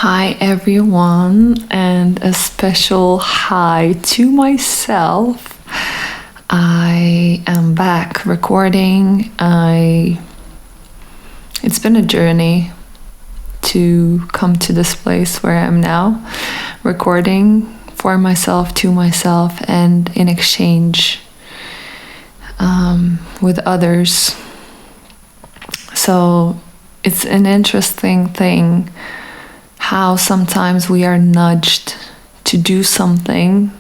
Hi everyone, and a special hi to myself. I am back recording. It's been a journey to come to this place where I am now, recording for myself, to myself, and in exchange with others. So it's an interesting thing how sometimes we are nudged to do something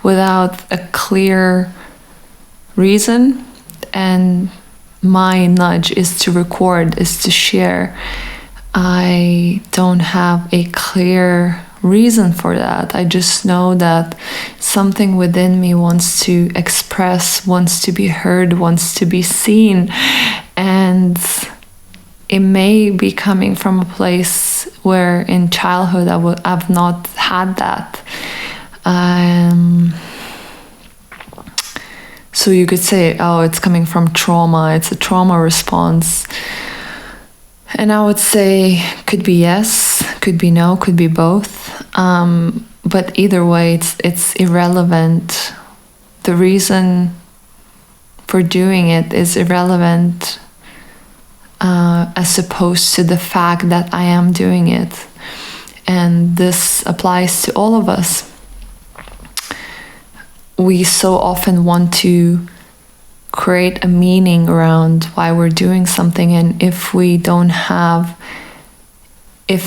without a clear reason, and my nudge is to record, is to share. I don't have a clear reason for that. I just know that something within me wants to express, wants to be heard, wants to be seen, and it may be coming from a place where in childhood I've not had that. So you could say, oh, it's coming from trauma, it's a trauma response. And I would say, could be yes, could be no, could be both. But either way, it's irrelevant. The reason for doing it is irrelevant, as opposed to the fact that I am doing it. And this applies to all of us. We so often want to create a meaning around why we're doing something, and if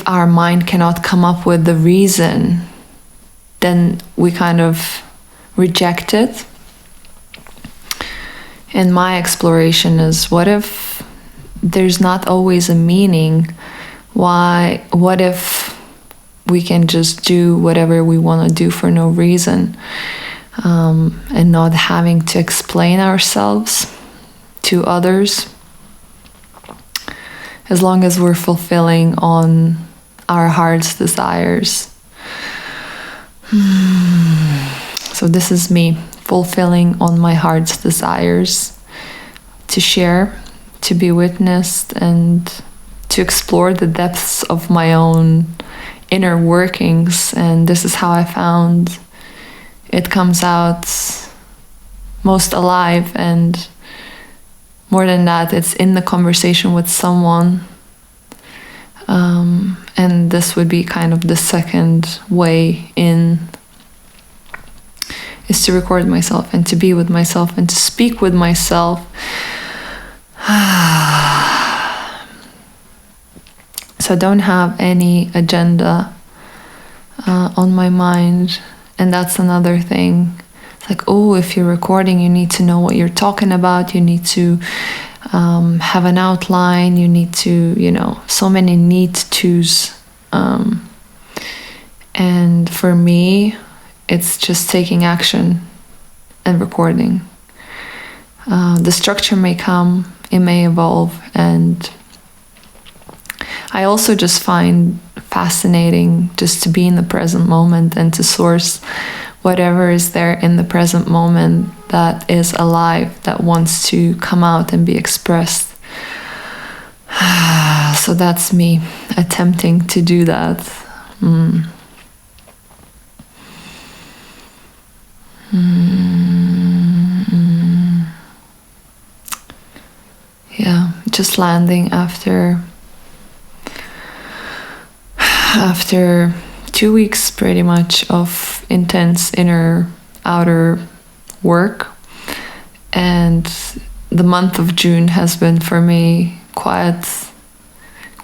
our mind cannot come up with the reason, then we kind of reject it. And my exploration is, what if there's not always a meaning? What if we can just do whatever we want to do for no reason, and not having to explain ourselves to others, as long as we're fulfilling on our heart's desires. So this is me fulfilling on my heart's desires, to share, to be witnessed, and to explore the depths of my own inner workings. And this is how I found it comes out most alive, and more than that, it's in the conversation with someone. And this would be kind of the second way in, is to record myself and to be with myself and to speak with myself. So I don't have any agenda on my mind. And that's another thing. It's like, oh, if you're recording, you need to know what you're talking about. You need to have an outline. You need to, so many need tos. And for me, it's just taking action and recording. The structure may come, it may evolve. And I also just find fascinating just to be in the present moment and to source whatever is there in the present moment that is alive, that wants to come out and be expressed. So that's me attempting to do that. Yeah, just landing after 2 weeks pretty much of intense inner outer work. And the month of June has been for me quite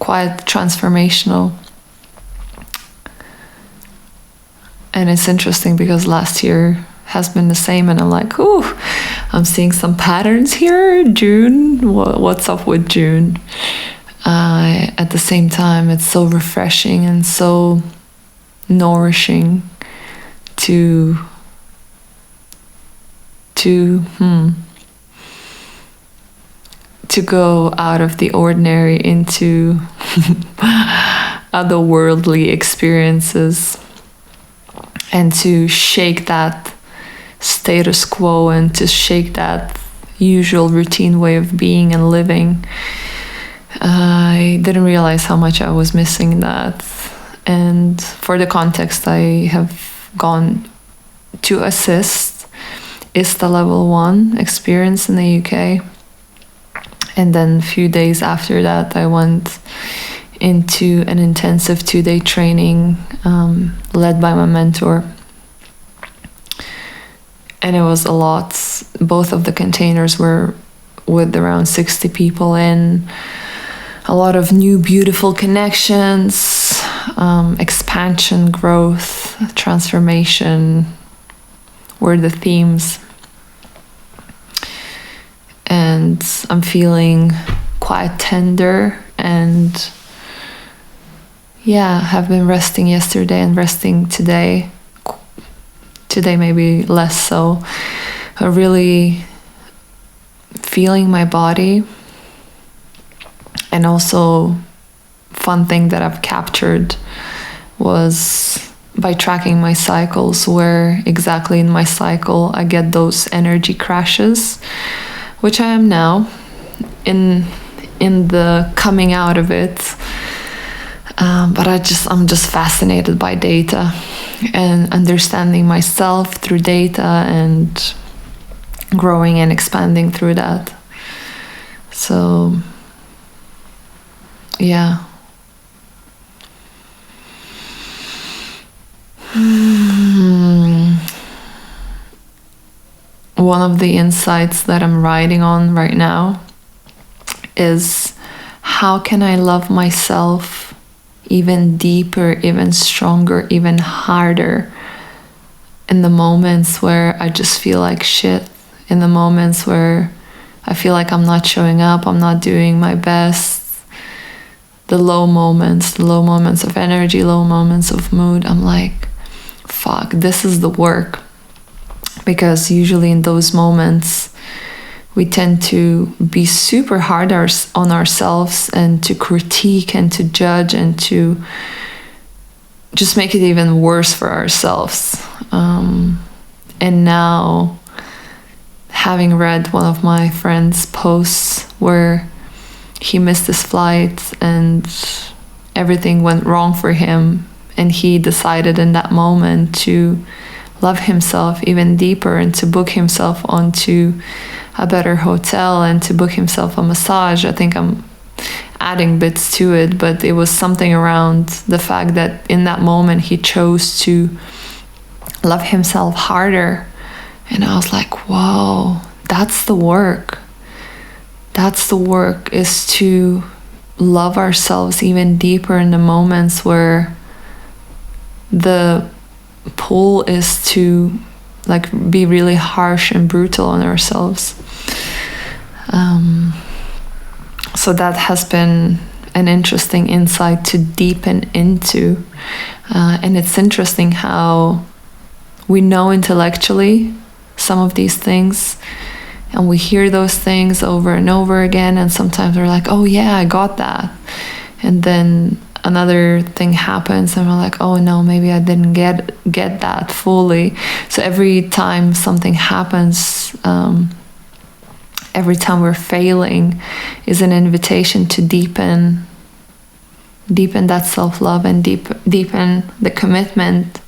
transformational. And it's interesting because last year has been the same, and I'm like, ooh, I'm seeing some patterns here. June, what's up with June? At the same time, it's so refreshing and so nourishing to go out of the ordinary into otherworldly experiences, and to shake that status quo and to shake that usual routine way of being and living. I didn't realize how much I was missing that. And for the context, I have gone to assist ISTA level 1 experience in the UK. And then a few days after that, I went into an intensive 2-day training led by my mentor. And it was a lot. Both of the containers were with around 60 people in. A lot of new, beautiful connections, expansion, growth, transformation were the themes. And I'm feeling quite tender and have been resting yesterday and resting today. Today maybe less so. Really feeling my body. And also, fun thing that I've captured was by tracking my cycles, where exactly in my cycle I get those energy crashes, which I am now in the coming out of it. But I'm just fascinated by data and understanding myself through data and growing and expanding through that. So yeah. One of the insights that I'm riding on right now is, how can I love myself even deeper, even stronger, even harder in the moments where I just feel like shit, in the moments where I feel like I'm not showing up, I'm not doing my best. The low moments of energy, low moments of mood, I'm like, fuck, this is the work. Because usually in those moments, we tend to be super hard on ourselves and to critique and to judge and to just make it even worse for ourselves. And now, having read one of my friend's posts where he missed his flight and everything went wrong for him, and he decided in that moment to love himself even deeper and to book himself onto a better hotel and to book himself a massage. I think I'm adding bits to it, but it was something around the fact that in that moment he chose to love himself harder. And I was like, whoa, that's the work. That's the work, is to love ourselves even deeper in the moments where the pull is to like be really harsh and brutal on ourselves. So that has been an interesting insight to deepen into. And it's interesting how we know intellectually some of these things, and we hear those things over and over again, and sometimes we're like, oh yeah, I got that. And then another thing happens and we're like, oh no, maybe I didn't get that fully. So every time something happens, every time we're failing is an invitation to deepen that self-love and deepen the commitment.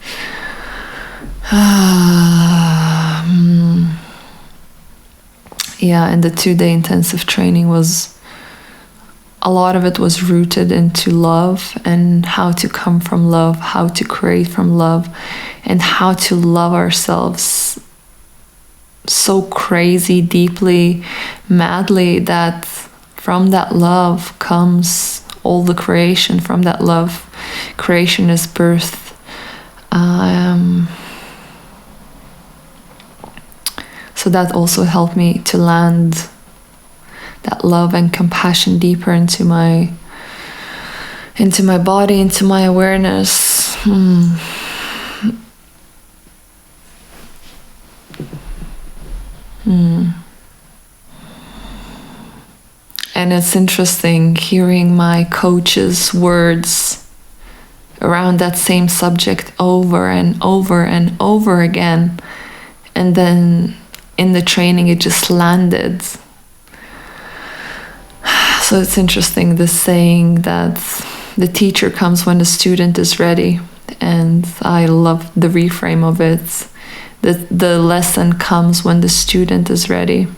Yeah, and the 2-day intensive training was, a lot of it was rooted into love and how to come from love, how to create from love, and how to love ourselves so crazy, deeply, madly, that from that love comes all the creation. From that love, creation is birthed. So that also helped me to land that love and compassion deeper into my body, into my awareness. And it's interesting hearing my coach's words around that same subject over and over and over again. And then in the training, it just landed. So it's interesting, this saying that the teacher comes when the student is ready. And I love the reframe of it. The lesson comes when the student is ready.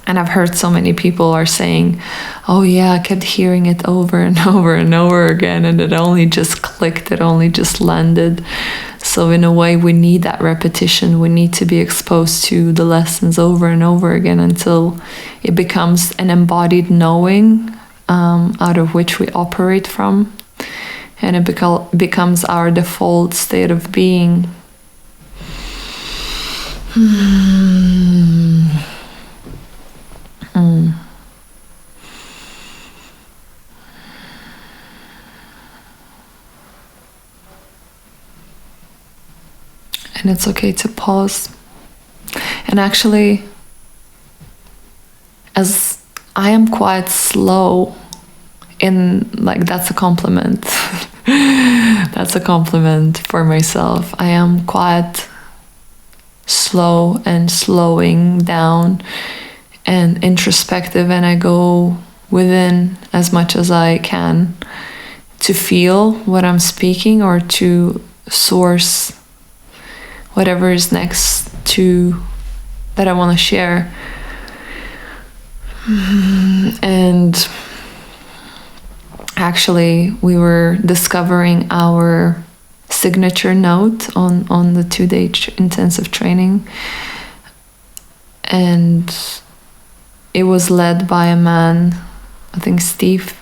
And I've heard so many people are saying, oh yeah, I kept hearing it over and over and over again, and it only just clicked, it only just landed. So in a way, we need that repetition. We need to be exposed to the lessons over and over again until it becomes an embodied knowing out of which we operate from. And it becomes our default state of being. And it's okay to pause. And actually, as I am quite slow in, like, that's a compliment. That's a compliment for myself. I am quite slow and slowing down and introspective, and I go within as much as I can to feel what I'm speaking or to source whatever is next to that I want to share. And actually, we were discovering our signature note on the 2-day intensive training, and it was led by a man, I think Steve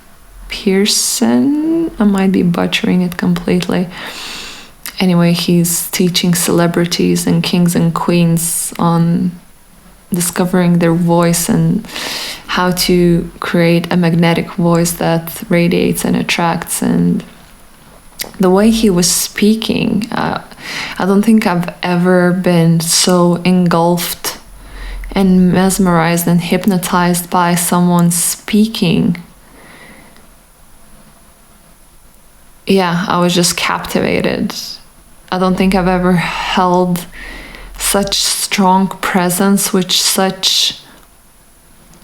Pearson. I might be butchering it completely. Anyway, he's teaching celebrities and kings and queens on discovering their voice and how to create a magnetic voice that radiates and attracts. And the way he was speaking, I don't think I've ever been so engulfed and mesmerized and hypnotized by someone speaking. Yeah, I was just captivated. I don't think I've ever held such strong presence with such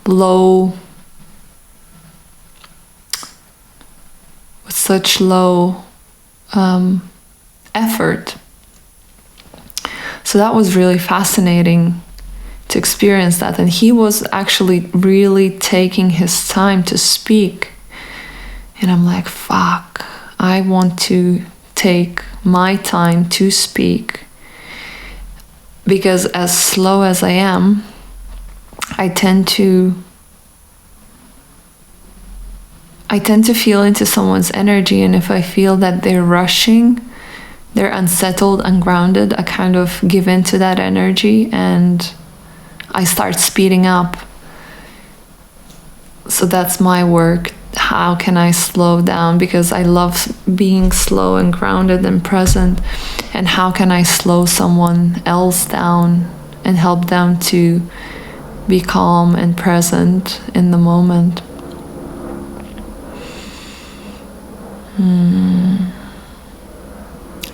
low effort. So that was really fascinating to experience that. And he was actually really taking his time to speak. And I'm like, fuck, I want to take my time to speak. Because as slow as I am, I tend to feel into someone's energy, and if I feel that they're rushing, they're unsettled, ungrounded, I kind of give into that energy and I start speeding up. So that's my work. How can I slow down? Because I love being slow and grounded and present. And how can I slow someone else down and help them to be calm and present in the moment?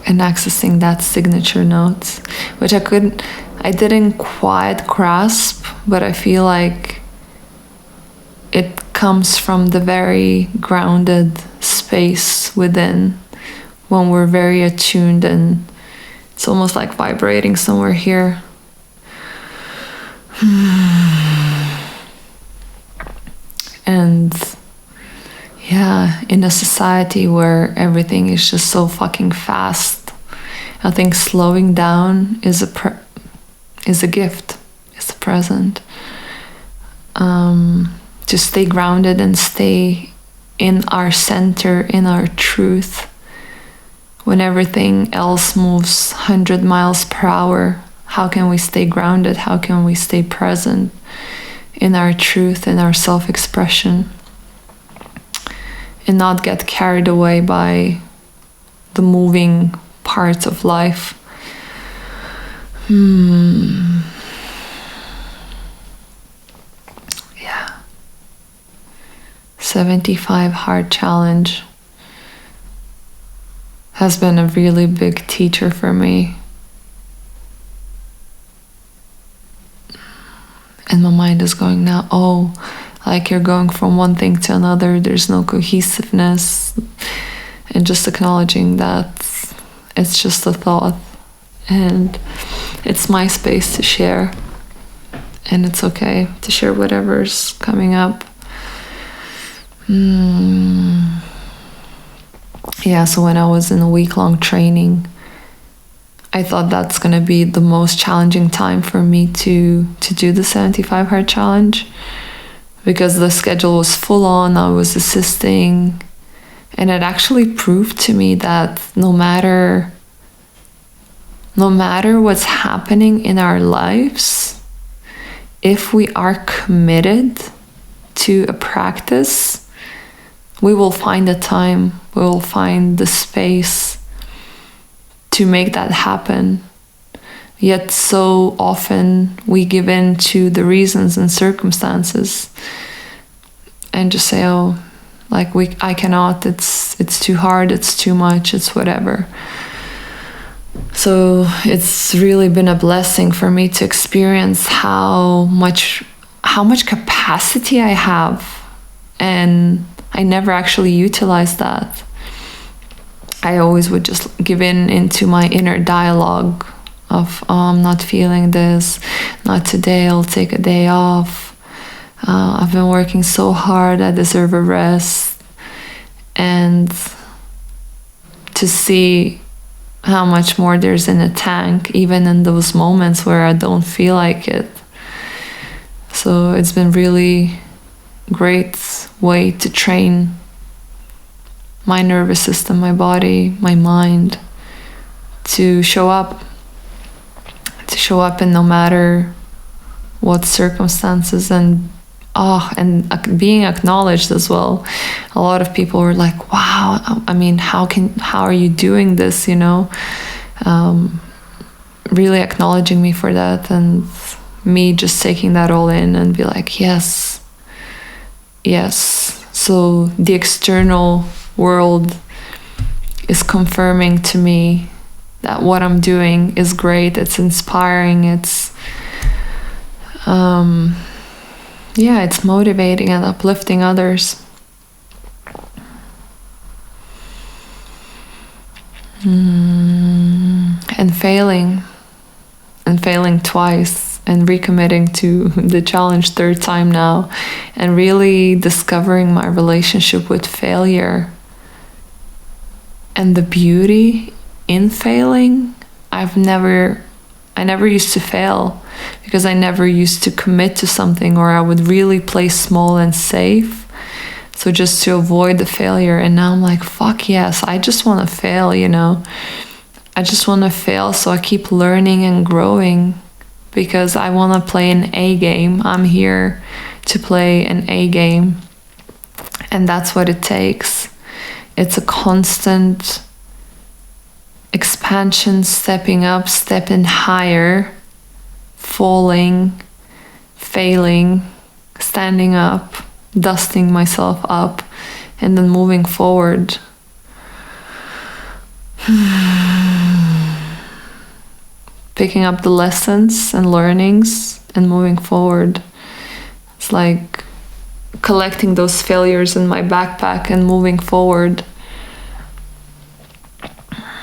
And accessing that signature note, which I didn't quite grasp, but I feel like it comes from the very grounded space within, when we're very attuned, and it's almost like vibrating somewhere here. And yeah, in a society where everything is just so fucking fast, I think slowing down is a gift. It's a present. To stay grounded and stay in our center, in our truth, when everything else moves 100 miles per hour. How can we stay grounded? How can we stay present in our truth, in our self-expression, and not get carried away by the moving parts of life? 75 Hard Challenge has been a really big teacher for me. And my mind is going now, oh, like you're going from one thing to another, there's no cohesiveness, and just acknowledging that it's just a thought and it's my space to share, and it's okay to share whatever's coming up. Yeah, so when I was in a week-long training, I thought that's going to be the most challenging time for me to do the 75 Hard Challenge, because the schedule was full on. I was assisting, and it actually proved to me that no matter what's happening in our lives, if we are committed to a practice, we will find the time, we will find the space to make that happen. Yet so often we give in to the reasons and circumstances and just say, oh, like I cannot, it's too hard, it's too much, it's whatever. So it's really been a blessing for me to experience how much capacity I have, and I never actually utilized that. I always would just give into my inner dialogue of, oh, I'm not feeling this, not today, I'll take a day off. I've been working so hard, I deserve a rest. And to see how much more there's in a tank, even in those moments where I don't feel like it. So it's been really great way to train my nervous system, my body, my mind to show up in no matter what circumstances, and being acknowledged as well. A lot of people were like, wow, I mean, how are you doing this, really acknowledging me for that, and me just taking that all in and be like, yes. So the external world is confirming to me that what I'm doing is great, it's inspiring, it's it's motivating and uplifting others. And failing twice and recommitting to the challenge third time now, and really discovering my relationship with failure and the beauty in failing. I never used to fail because I never used to commit to something, or I would really play small and safe, so just to avoid the failure. And now I'm like, fuck yes, I just want to fail, I just want to fail so I keep learning and growing, because I want to play an A game. I'm here to play an A game, and that's what it takes. It's a constant expansion, stepping up, stepping higher, falling, failing, standing up, dusting myself up, and then moving forward. Picking up the lessons and learnings and moving forward. It's like collecting those failures in my backpack and moving forward,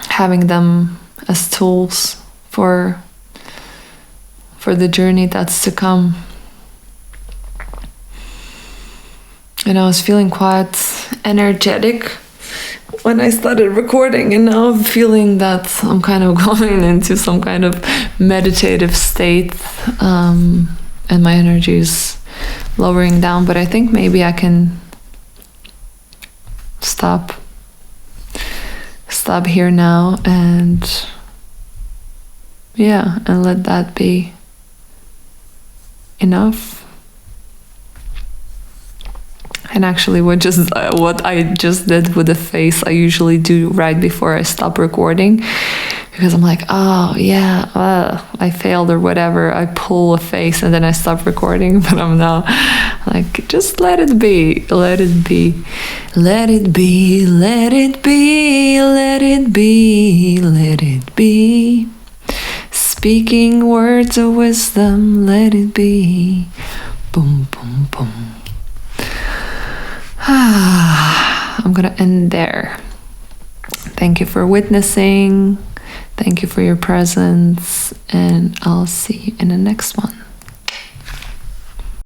having them as tools for the journey that's to come. And I was feeling quite energetic when I started recording, and now I'm feeling that I'm kind of going into some kind of meditative state, and my energy is lowering down. But I think maybe I can stop here now and let that be enough. And actually what I just did with the face, I usually do right before I stop recording, because I'm like, I failed or whatever. I pull a face and then I stop recording. But I'm now like, just let it be, let it be, let it be, let it be, let it be, let it be. Speaking words of wisdom, let it be. Boom, boom, boom. I'm gonna end there. Thank you for witnessing. Thank you for your presence. And I'll see you in the next one.